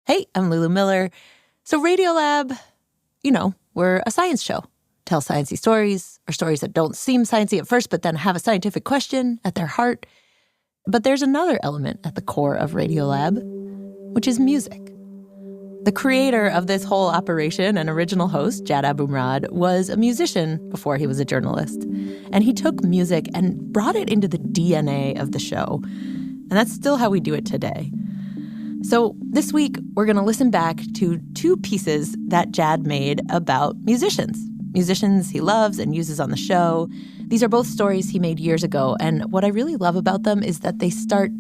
Hey, I'm Lulu Miller. So Radiolab, we're a science show. Tell sciencey stories, or stories that don't seem sciencey at first, but then have a scientific question at their heart. But there's another element at the core of Radiolab, which is music. The creator of this whole operation and original host, Jad Abumrad, was a musician before he was a journalist. And he took music and brought it into the DNA of the show. And that's still how we do it today. So this week, we're going to listen back to two pieces that Jad made about musicians he loves and uses on the show. These are both stories he made years ago, and what I really love about them is that they start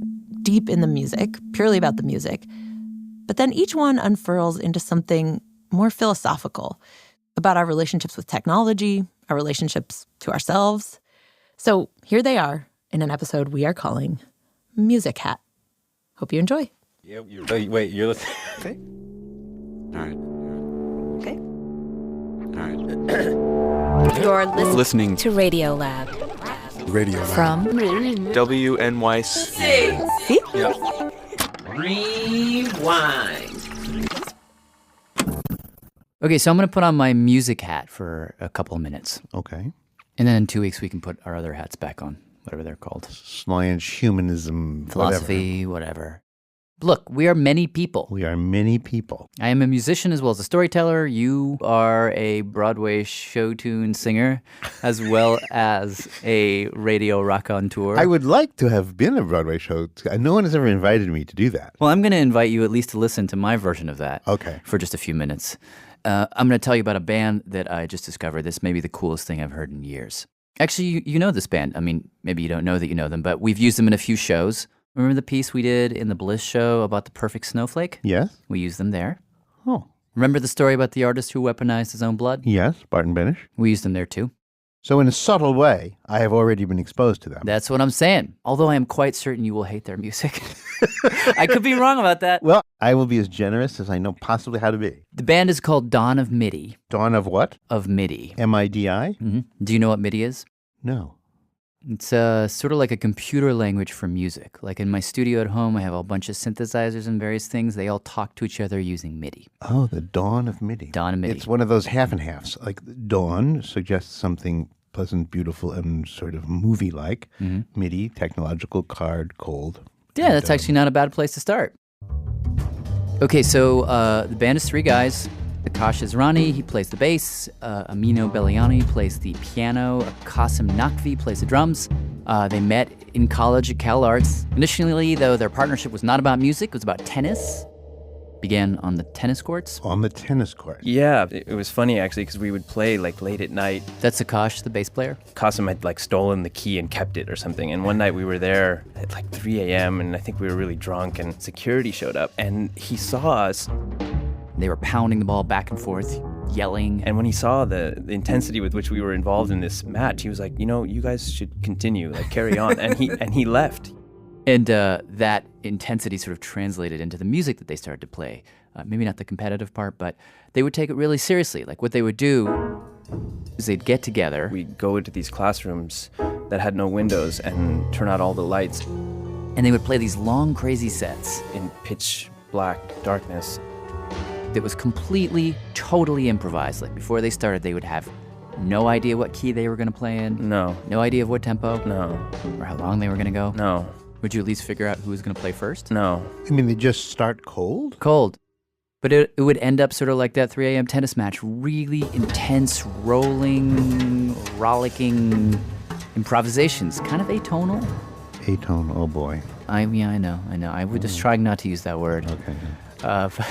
deep in the music, purely about the music, but then each one unfurls into something more philosophical about our relationships with technology, our relationships to ourselves. So here they are in an episode we are calling Music Hat. Hope you enjoy. Yeah, wait, you're listening? Okay. All right. Okay. All right. You're listening to Radiolab. Radiolab. From WNYC. See? Yep. Rewind. Okay, so I'm going to put on my music hat for a couple of minutes. Okay. And then in 2 weeks, we can put our other hats back on, whatever they're called. Science, humanism, Philosophy, whatever. Look, we are many people. We are many people. I am a musician as well as a storyteller. You are a Broadway show tune singer as well as a radio raconteur. I would like to have been a Broadway show. No one has ever invited me to do that. Well, I'm going to invite you at least to listen to my version of that. Okay. For just a few minutes. I'm going to tell you about a band that I just discovered. This may be the coolest thing I've heard in years. Actually, you know this band. I mean, maybe you don't know that you know them, but we've used them in a few shows. Remember the piece we did in the Bliss show about the perfect snowflake? Yes. We used them there. Oh. Remember the story about the artist who weaponized his own blood? Yes, Barton Benish. We used them there too. So in a subtle way, I have already been exposed to them. That's what I'm saying. Although I am quite certain you will hate their music. I could be wrong about that. Well, I will be as generous as I know possibly how to be. The band is called Dawn of Midi. Dawn of what? Of Midi. M-I-D-I? Mm-hmm. Do you know what Midi is? No. It's sort of like a computer language for music. Like in my studio at home, I have a bunch of synthesizers and various things. They all talk to each other using MIDI. Oh, the Dawn of Midi. Dawn of Midi. It's one of those half and halves. Like dawn suggests something pleasant, beautiful, and sort of movie-like. Mm-hmm. MIDI, technological, card, cold. Yeah, that's actually not a bad place to start. Okay, so the band is three guys. Akash Izrani, he plays the bass. Amino Beliani plays the piano. Qasim Naqvi plays the drums. They met in college at Cal Arts. Initially, though, their partnership was not about music. It was about tennis. Began on the tennis courts. On the tennis court. Yeah, it was funny, actually, because we would play, late at night. That's Akash, the bass player. Qasim had, stolen the key and kept it or something. And one night we were there at, 3 a.m., and I think we were really drunk, and security showed up, and he saw us. They were pounding the ball back and forth, yelling. And when he saw the intensity with which we were involved in this match, he was like, you guys should continue, carry on. and he left. And that intensity sort of translated into the music that they started to play. Maybe not the competitive part, but they would take it really seriously. What they would do is they'd get together. We'd go into these classrooms that had no windows and turn out all the lights. And they would play these long, crazy sets. In pitch black darkness. That was completely, totally improvised. Before they started, they would have no idea what key they were going to play in. No. No idea of what tempo. No. Or how long they were going to go. No. Would you at least figure out who was going to play first? No. I mean, they just start cold? Cold. But it would end up sort of like that 3 a.m. tennis match. Really intense, rolling, rollicking improvisations. Kind of atonal. Atone, oh boy. I know. I would just try not to use that word. Okay. But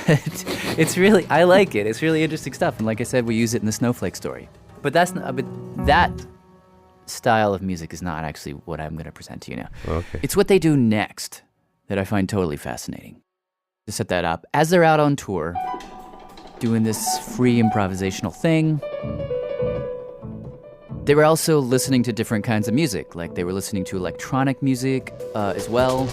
it's really, I like it. It's really interesting stuff. And like I said, we use it in the Snowflake story. But that style of music is not actually what I'm going to present to you now. Okay. It's what they do next that I find totally fascinating. To set that up, as they're out on tour, doing this free improvisational thing, they were also listening to different kinds of music. They were listening to electronic music as well.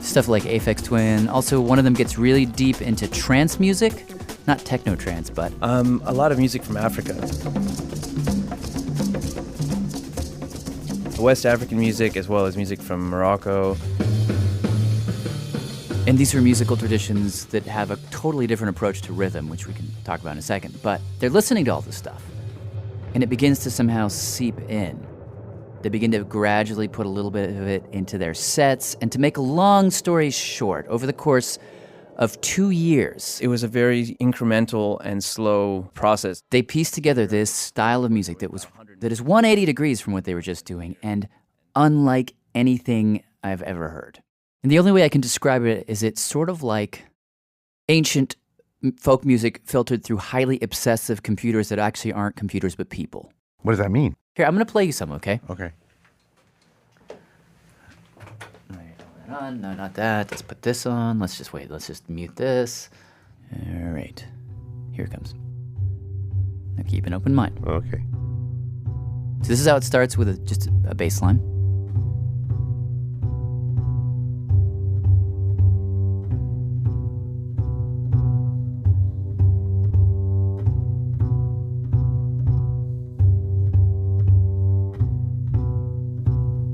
Stuff like Aphex Twin. Also, one of them gets really deep into trance music. Not techno-trance, but... a lot of music from Africa. West African music, as well as music from Morocco. And these are musical traditions that have a totally different approach to rhythm, which we can talk about in a second. But they're listening to all this stuff, and it begins to somehow seep in. They begin to gradually put a little bit of it into their sets, and to make a long story short, over the course of 2 years, It was a very incremental and slow process. they pieced together this style of music that is 180 degrees from what they were just doing, and unlike anything I've ever heard. And the only way I can describe it is it's sort of like ancient folk music filtered through highly obsessive computers that actually aren't computers but people. What does that mean? Here, I'm going to play you some, okay? Okay. On. No, not that. Let's put this on. Let's just mute this. All right. Here it comes. Now keep an open mind. Okay. So this is how it starts with just a bass line.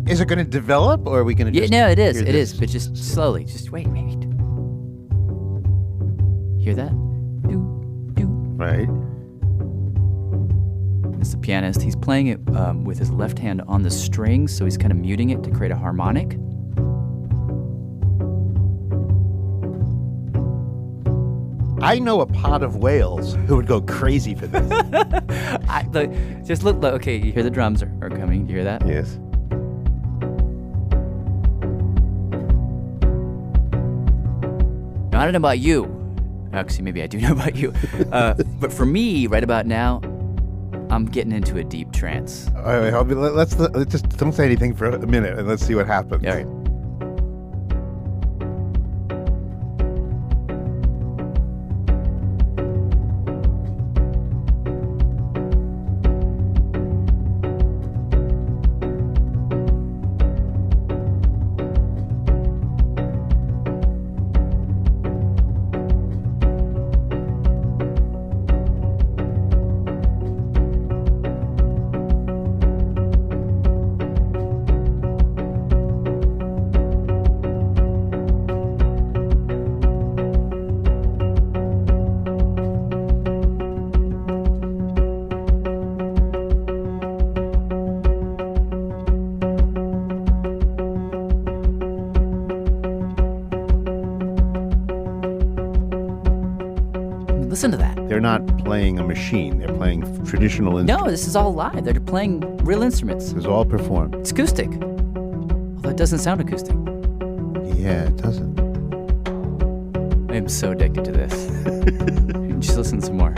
Is it going to develop, or are we going to just No, it is. hear It this? is, but just slowly. Just wait. Hear that? Do, do. Right. It's the pianist. He's playing it with his left hand on the strings, so he's kind of muting it to create a harmonic. I know a pot of whales who would go crazy for this. Look. Okay, you hear the drums are coming. Do you hear that? Yes. Now, I don't know about you. Actually, maybe I do know about you. But for me, right about now, I'm getting into a deep trance. All right, let's just don't say anything for a minute, and let's see what happens. All right. Listen to that. They're not playing a machine. They're playing traditional instruments. No, this is all live. They're playing real instruments. This is all performed. It's acoustic. Although it doesn't sound acoustic. Yeah, it doesn't. I'm so addicted to this. Just listen some more.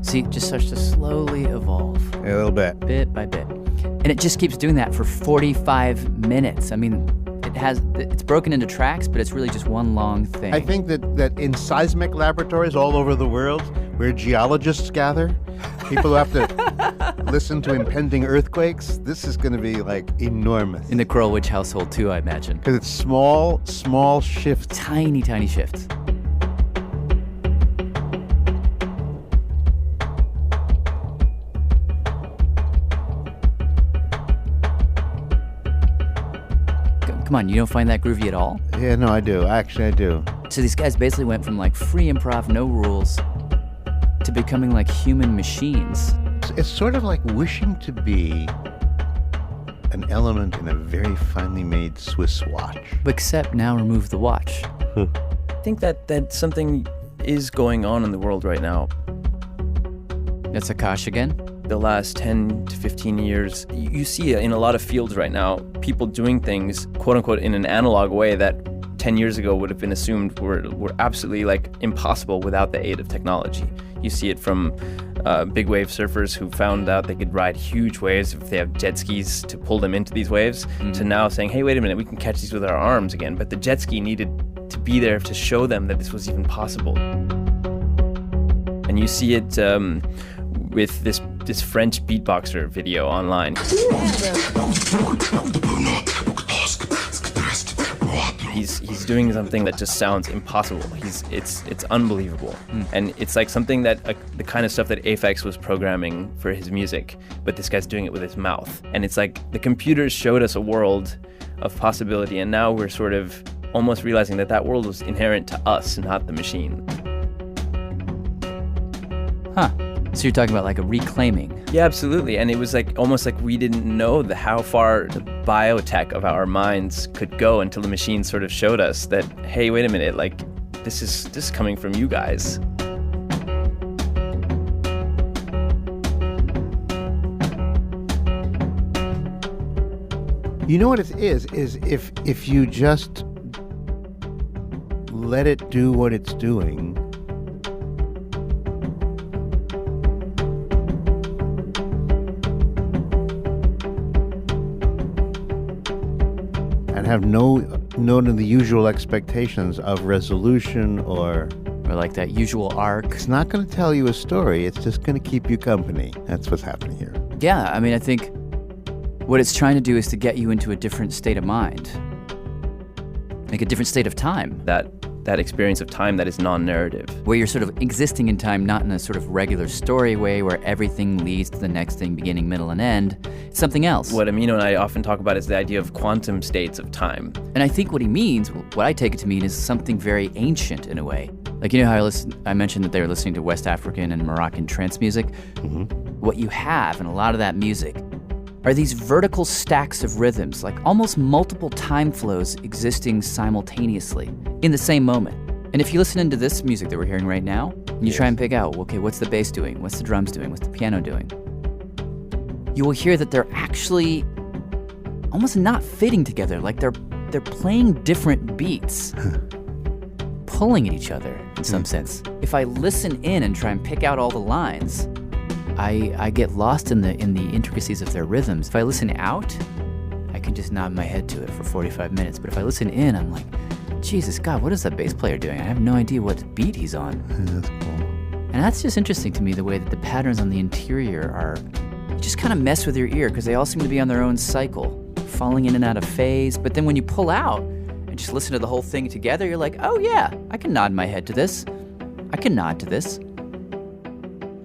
See, it just starts to slowly evolve, A little bit. bit by bit. And it just keeps doing that for 45 minutes. I mean, it's broken into tracks, but it's really just one long thing. I think that in seismic laboratories all over the world, where geologists gather, people who have to listen to impending earthquakes, this is going to be like enormous. In the Coral Witch household too, I imagine. Because it's small shifts. Tiny, tiny shifts. Come on, you don't find that groovy at all? Yeah, no, I do. Actually, I do. So these guys basically went from like free improv, no rules, to becoming like human machines. It's sort of like wishing to be an element in a very finely made Swiss watch. Except now remove the watch. I think that something is going on in the world right now. That's Akash again? The last 10 to 15 years, you see it in a lot of fields right now, people doing things, quote unquote, in an analog way that 10 years ago would have been assumed were absolutely like impossible without the aid of technology. You see it from big wave surfers who found out they could ride huge waves if they have jet skis to pull them into these waves, to now saying, hey, wait a minute, we can catch these with our arms again. But the jet ski needed to be there to show them that this was even possible. And you see it with this French beatboxer video online. He's doing something that just sounds impossible. It's unbelievable. And it's like something that the kind of stuff that Aphex was programming for his music, but this guy's doing it with his mouth. And it's like the computers showed us a world of possibility, and now we're sort of almost realizing that world was inherent to us, not the machine. Huh. So you're talking about like a reclaiming. Yeah, absolutely. And it was like almost like we didn't know how far the biotech of our minds could go until the machine sort of showed us that, hey, wait a minute, like this is coming from you guys. You know what it is if you just let it do what it's doing, and have none of the usual expectations of resolution or like that usual arc. It's not going to tell you a story. It's just going to keep you company. That's what's happening here. Yeah, I mean, I think what it's trying to do is to get you into a different state of mind, like a different state of time. That experience of time that is non-narrative. Where you're sort of existing in time, not in a sort of regular story way where everything leads to the next thing, beginning, middle, and end. It's something else. What Amino and I often talk about is the idea of quantum states of time. And I think what he means, what I take it to mean, is something very ancient in a way. Like, you know how I mentioned that they were listening to West African and Moroccan trance music? Mm-hmm. What you have in a lot of that music are these vertical stacks of rhythms, like almost multiple time flows existing simultaneously in the same moment. And if you listen into this music that we're hearing right now, and you try and pick out, okay, what's the bass doing? What's the drums doing? What's the piano doing? You will hear that they're actually almost not fitting together, like they're playing different beats, pulling at each other in some sense. If I listen in and try and pick out all the lines, I get lost in the intricacies of their rhythms. If I listen out, I can just nod my head to it for 45 minutes. But if I listen in, I'm like, Jesus God, what is that bass player doing? I have no idea what beat he's on. That's cool. And that's just interesting to me, the way that the patterns on the interior are just kind of mess with your ear because they all seem to be on their own cycle, falling in and out of phase. But then when you pull out and just listen to the whole thing together, you're like, oh yeah, I can nod my head to this. I can nod to this.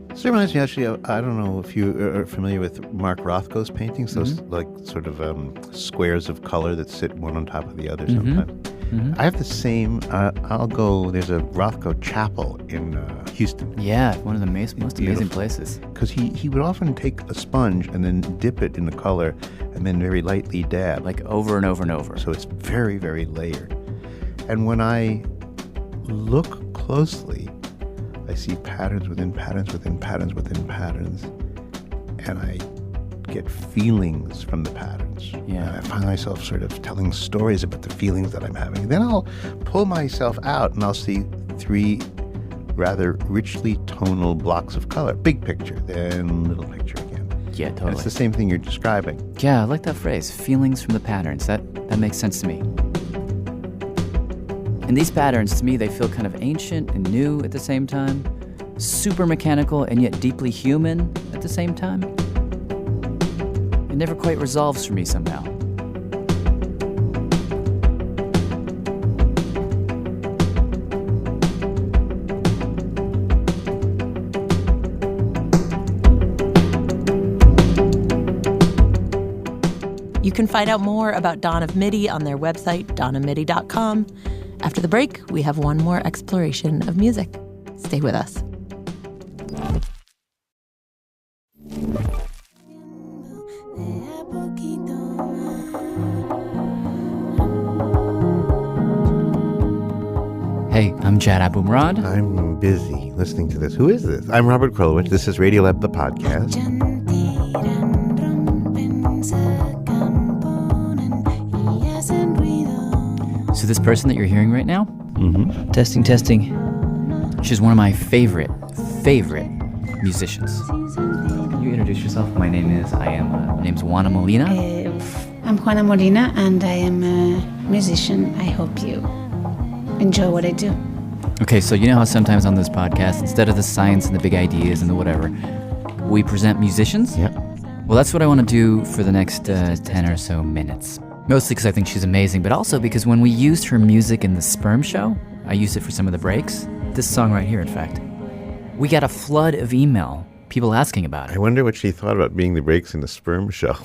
This reminds me, actually, I don't know if you are familiar with Mark Rothko's paintings, those like sort of squares of color that sit one on top of the other sometimes. Mm-hmm. I have the same, there's a Rothko chapel in Houston. Yeah, one of the most amazing places. Because he would often take a sponge and then dip it in the color and then very lightly dab. Like over and over and over. So it's very, very layered. And when I look closely, I see patterns within patterns within patterns within patterns, and I get feelings from the patterns. Yeah. And I find myself sort of telling stories about the feelings that I'm having. Then I'll pull myself out and I'll see three rather richly tonal blocks of color. Big picture, then little picture again. Yeah, totally. And it's the same thing you're describing. Yeah, I like that phrase, feelings from the patterns. That makes sense to me. And these patterns, to me, they feel kind of ancient and new at the same time, super mechanical and yet deeply human at the same time. It never quite resolves for me somehow. You can find out more about Dawn of Midi on their website, dawnofmidi.com. After the break, we have one more exploration of music. Stay with us. Hey, I'm Jad Abumrad. I'm busy listening to this. Who is this? I'm Robert Krulowich. This is Radiolab, the podcast. So this person that you're hearing right now? Mm-hmm. Testing. She's one of my favorite musicians. Can you introduce yourself? My name's Juana Molina. I'm Juana Molina, and I am a musician. I hope you enjoy what I do. Okay, so you know how sometimes on this podcast, instead of the science and the big ideas and the whatever, we present musicians? Yeah. Well, that's what I want to do for the next 10 or so minutes. Mostly because I think she's amazing, but also because when we used her music in the Sperm Show, I used it for some of the breaks. This song right here, in fact. We got a flood of email, people asking about I it. wonder what she thought about being the breaks in the Sperm Show.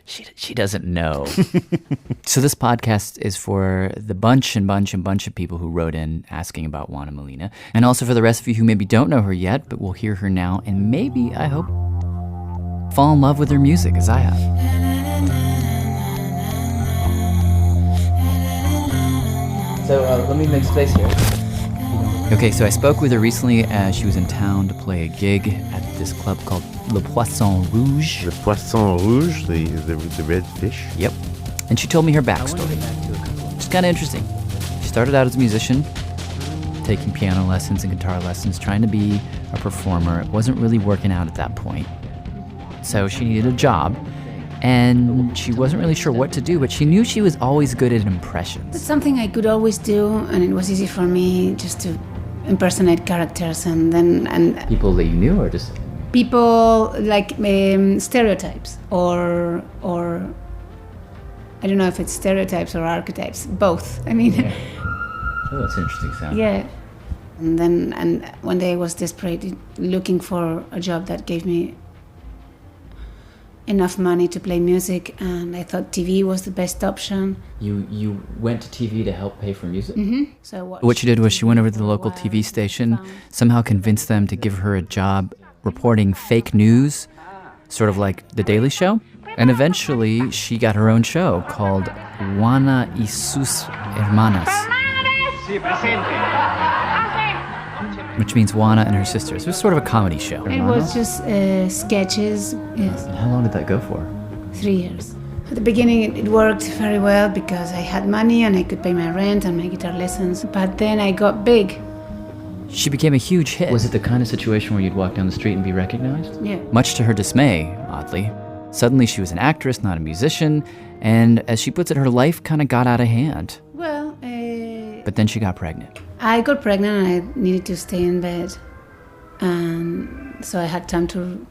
She doesn't know. So this podcast is for the bunch of people who wrote in asking about Juana Molina, and also for the rest of you who maybe don't know her yet, but will hear her now, and maybe, I hope, fall in love with her music as I have. So let me make space here. Okay, so I spoke with her recently as she was in town to play a gig at this club called Le Poisson Rouge. Le Poisson Rouge, the red fish. Yep. And she told me her backstory. It's kind of interesting. She started out as a musician, taking piano lessons and guitar lessons, trying to be a performer. It wasn't really working out at that point. So she needed a job. And she wasn't really sure what to do, but she knew she was always good at impressions. It's something I could always do, and it was easy for me just to impersonate characters and People that you knew, or just people like stereotypes or I don't know if it's stereotypes or archetypes, both. I mean, yeah. Oh, that's an interesting sound. Yeah. And one day I was desperate, looking for a job that gave me enough money to play music, and I thought TV was the best option. You went to TV to help pay for music? Mm-hmm. So what she did was she went over to the local TV station, somehow convinced them to give her a job reporting fake news, sort of like The Daily Show. And eventually she got her own show called Juana y sus Hermanas, which means Juana and her sisters. It was sort of a comedy show. It was just sketches, yes. And how long did that go for? 3 years. At the beginning it worked very well because I had money and I could pay my rent and my guitar lessons. But then I got big. She became a huge hit. Was it the kind of situation where you'd walk down the street and be recognized? Yeah. Much to her dismay, oddly. Suddenly she was an actress, not a musician, and as she puts it, her life kind of got out of hand. Well, but then she got pregnant. I got pregnant and I needed to stay in bed. And so I had time to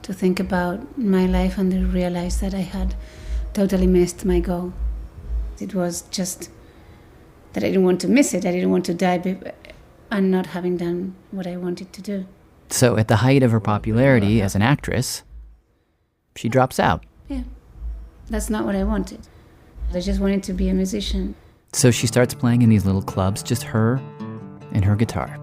think about my life and then realized that I had totally missed my goal. It was just that I didn't want to miss it. I didn't want to die and not having done what I wanted to do. So at the height of her popularity as an actress, she drops out. Yeah, that's not what I wanted. I just wanted to be a musician. So she starts playing in these little clubs, just her and her guitar.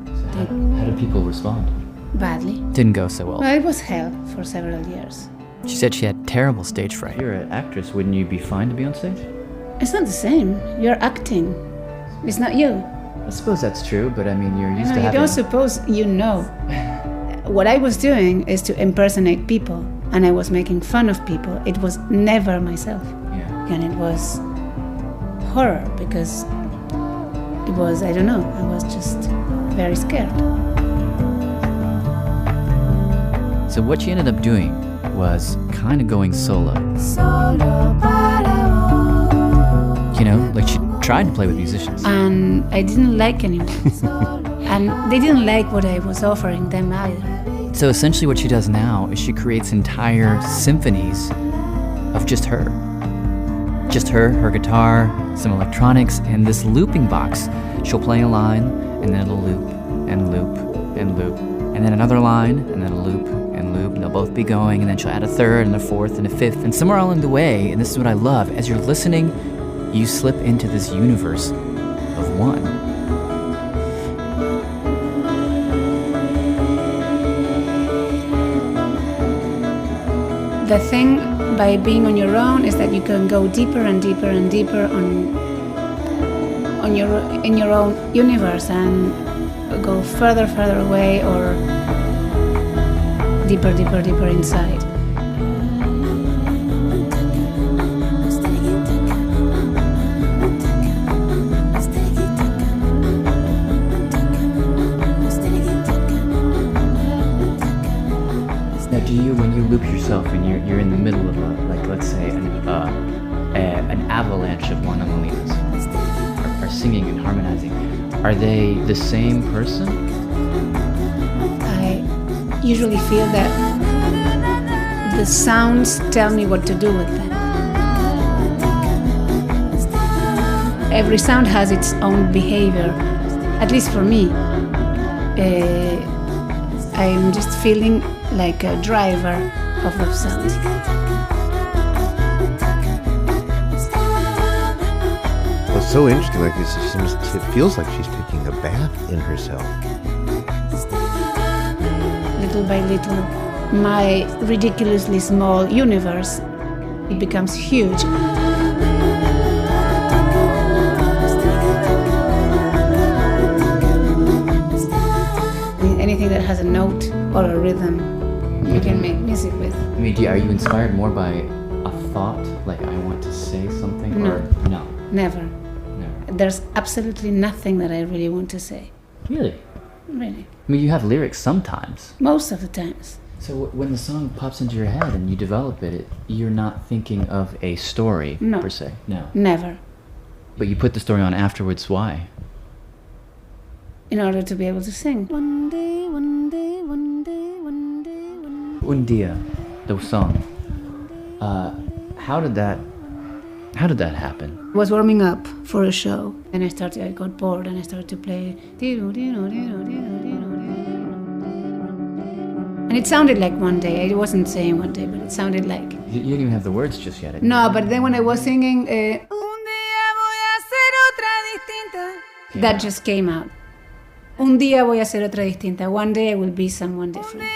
So how did people respond? Badly. Didn't go so well. Well, it was hell for several years. She said she had terrible stage fright. You're an actress, wouldn't you be fine to be on stage? It's not the same. You're acting. It's not you. I suppose that's true, but I mean, you're used to having... You don't suppose you know. What I was doing is to impersonate people, and I was making fun of people. It was never myself. Yeah. And it was horror because it was, I don't know, I was just very scared. So what she ended up doing was kind of going solo. You know, like she tried to play with musicians. And I didn't like anyone. And they didn't like what I was offering them either. So essentially what she does now is she creates entire symphonies of just her. Just her, her guitar, some electronics, and this looping box. She'll play a line, and then it'll loop, and loop, and loop. And then another line, and then a loop, and loop, and they'll both be going, and then she'll add a third, and a fourth, and a fifth. And somewhere along the way, and this is what I love, as you're listening, you slip into this universe of one. The thing by being on your own is that you can go deeper and deeper and deeper in your own universe and go further away or deeper inside. Now, do you, when you loop yourself and you're in the middle of like let's say an an avalanche of Juana Molinas are singing and harmonizing. Are they the same person? I usually feel that the sounds tell me what to do with them. Every sound has its own behavior, at least for me. I'm just feeling like a driver of those sounds. Well, it's so interesting. Like it feels like she's taking a bath in herself. Little by little, my ridiculously small universe, it becomes huge. Anything that has a note or a rhythm, you can make music with. I mean, are you inspired more by a thought, like I want to say something? No. Or no? Never. Never. There's absolutely nothing that I really want to say. Really? Really. I mean, you have lyrics sometimes. Most of the times. So when the song pops into your head and you develop it, you're not thinking of a story No. per se? No. Never. But you put the story on afterwards, why? In order to be able to sing. Un Dia, the song. How did that happen? I was warming up for a show, and I got bored, and I started to play. And it sounded like One Day. I wasn't saying One Day, but it sounded like. You didn't even have the words just yet. No, but then when I was singing, that just came out. Un día voy a ser otra distinta. One day I will be someone different.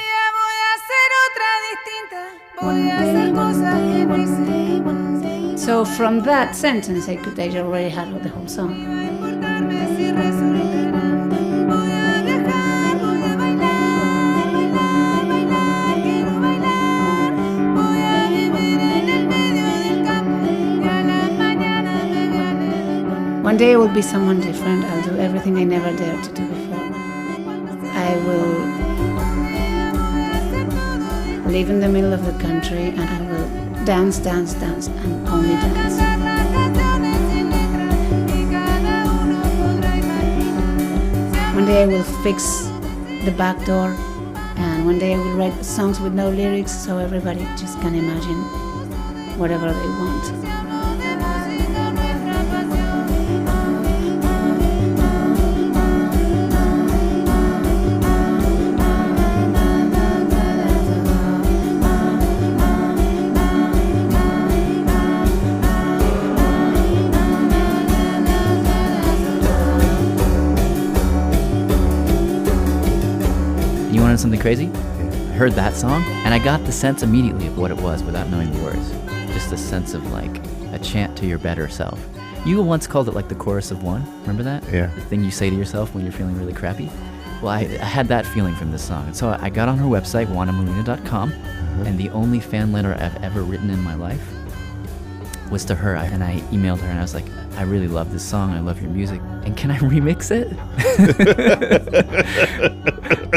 So from that sentence, I already had the whole song. One day I will be someone different. I'll do everything I never dared to do before. I will live in the middle of the country and I will dance, dance, dance, and only dance. One day I will fix the back door, and one day I will write songs with no lyrics so everybody just can imagine whatever they want. Something crazy? I heard that song and I got the sense immediately of what it was without knowing the words. Just a sense of like a chant to your better self. You once called it like the chorus of one. Remember that? Yeah. The thing you say to yourself when you're feeling really crappy. Well, I had that feeling from this song. And so I got on her website, juanamolina.com, and the only fan letter I've ever written in my life was to her. And I emailed her and I was like, I really love this song. I love your music. And can I remix it?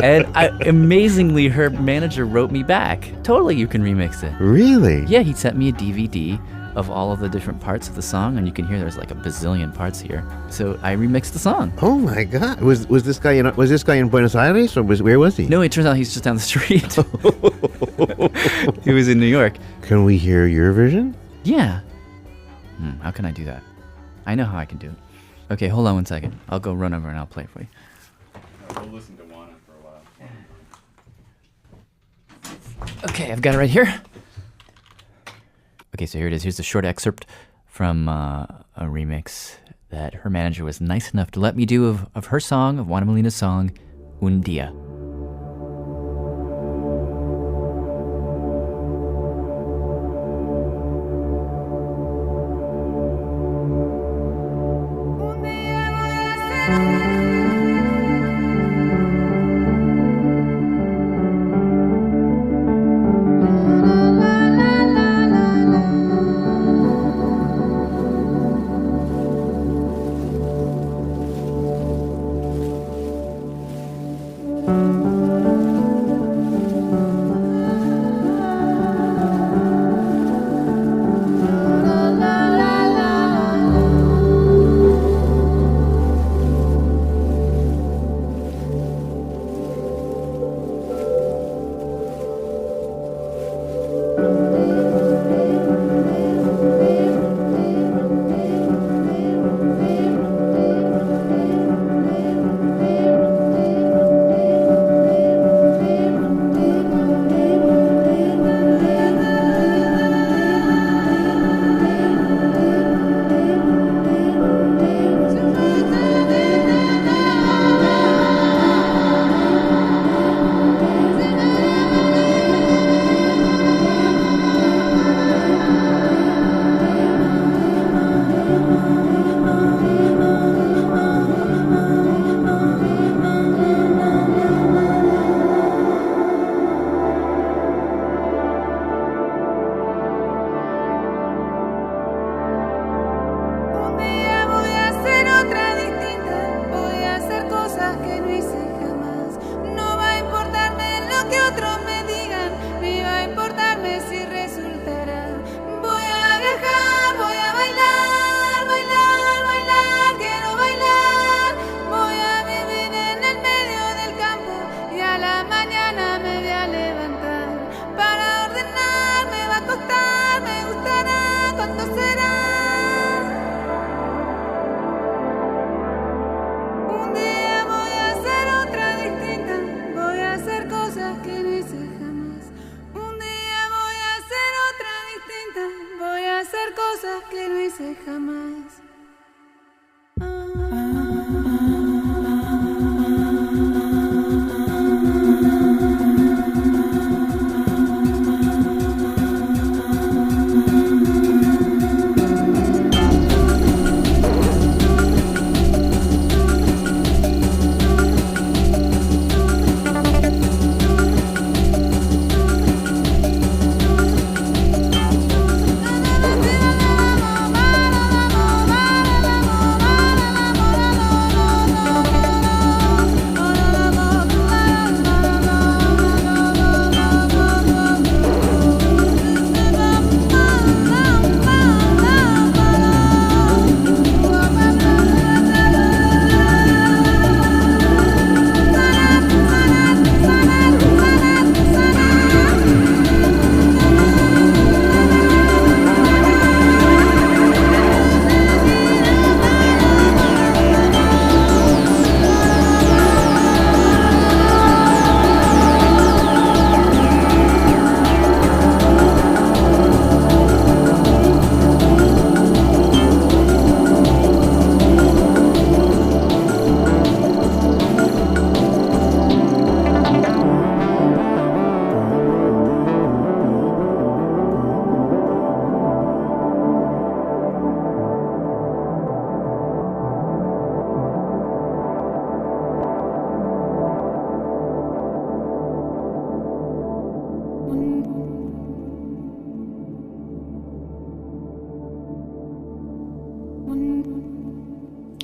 And amazingly, her manager wrote me back. Totally, you can remix it. Really? Yeah, he sent me a DVD of all of the different parts of the song, and you can hear there's like a bazillion parts here. So I remixed the song. Oh my God! Was this guy in Buenos Aires, or where was he? No, it turns out he's just down the street. He was in New York. Can we hear your version? Yeah. How can I do that? I know how I can do it. Okay, hold on one second. I'll go run over and I'll play it for you. We'll listen to Juana for a while. Okay, I've got it right here. Okay, so here it is. Here's a short excerpt from a remix that her manager was nice enough to let me do of her song, of Juana Molina's song, Un Dia. sé jamás.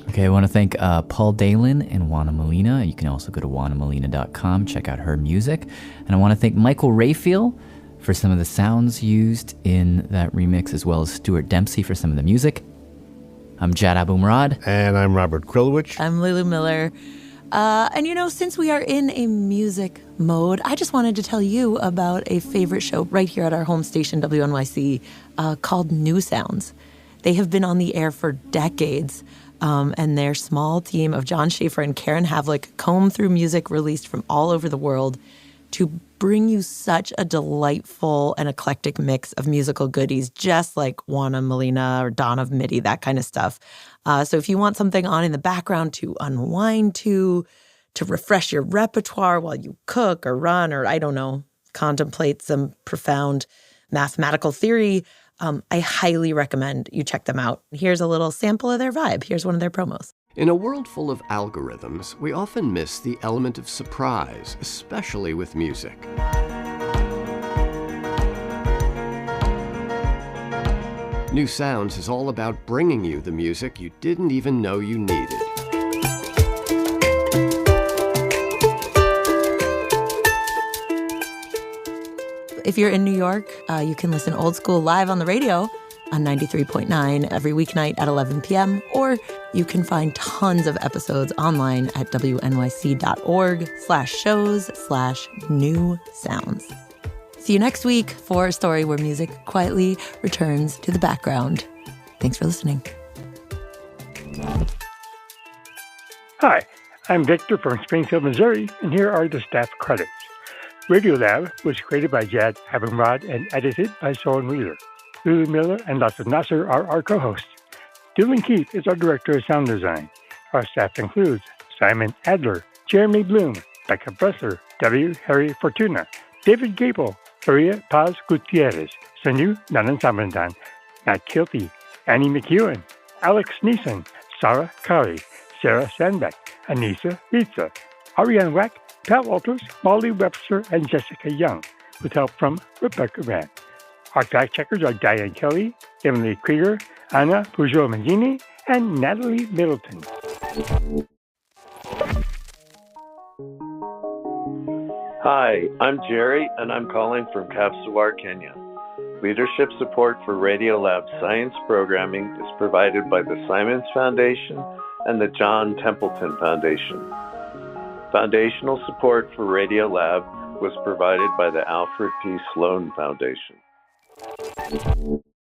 Okay, I want to thank Paul Dalen and Juana Molina. You can also go to juanamolina.com, check out her music. And I want to thank Michael Rayfield for some of the sounds used in that remix, as well as Stuart Dempsey for some of the music. I'm Jad Abumrad. And I'm Robert Krulwich. I'm Lulu Miller. And you know, since we are in a music mode, I just wanted to tell you about a favorite show right here at our home station, WNYC, called New Sounds. They have been on the air for decades. And their small team of John Schaefer and Karen Havlick comb through music released from all over the world to bring you such a delightful and eclectic mix of musical goodies, just like Juana Molina or Dawn of Midi, that kind of stuff. So if you want something on in the background to unwind to refresh your repertoire while you cook or run or, I don't know, contemplate some profound mathematical theory, I highly recommend you check them out. Here's a little sample of their vibe. Here's one of their promos. In a world full of algorithms, we often miss the element of surprise, especially with music. New Sounds is all about bringing you the music you didn't even know you needed. If you're in New York, you can listen old school live on the radio on 93.9 every weeknight at 11 p.m. Or you can find tons of episodes online at wnyc.org/shows/new sounds. See you next week for a story where music quietly returns to the background. Thanks for listening. Hi, I'm Victor from Springfield, Missouri, and here are the staff credits. Radiolab was created by Jad Abumrad and edited by Soren Wheeler. Lulu Miller and Lasse Nasser are our co-hosts. Dylan Keith is our director of sound design. Our staff includes Simon Adler, Jeremy Bloom, Becca Bressler, W. Harry Fortuna, David Gable, Maria Paz Gutierrez, Sanyu Nanan Samandan, Matt Kilty, Annie McEwen, Alex Neeson, Sarah Kari, Sarah Sandbeck, Anissa Pizza, Ariane Wack, Pat Walters, Molly Webster, and Jessica Young, with help from Rebecca Rand. Our fact checkers are Diane Kelly, Emily Krieger, Anna Pujol-Mangini, and Natalie Middleton. Hi, I'm Jerry, and I'm calling from Kapsawar, Kenya. Leadership support for Radiolab science programming is provided by the Simons Foundation and the John Templeton Foundation. Foundational support for Radiolab was provided by the Alfred P. Sloan Foundation.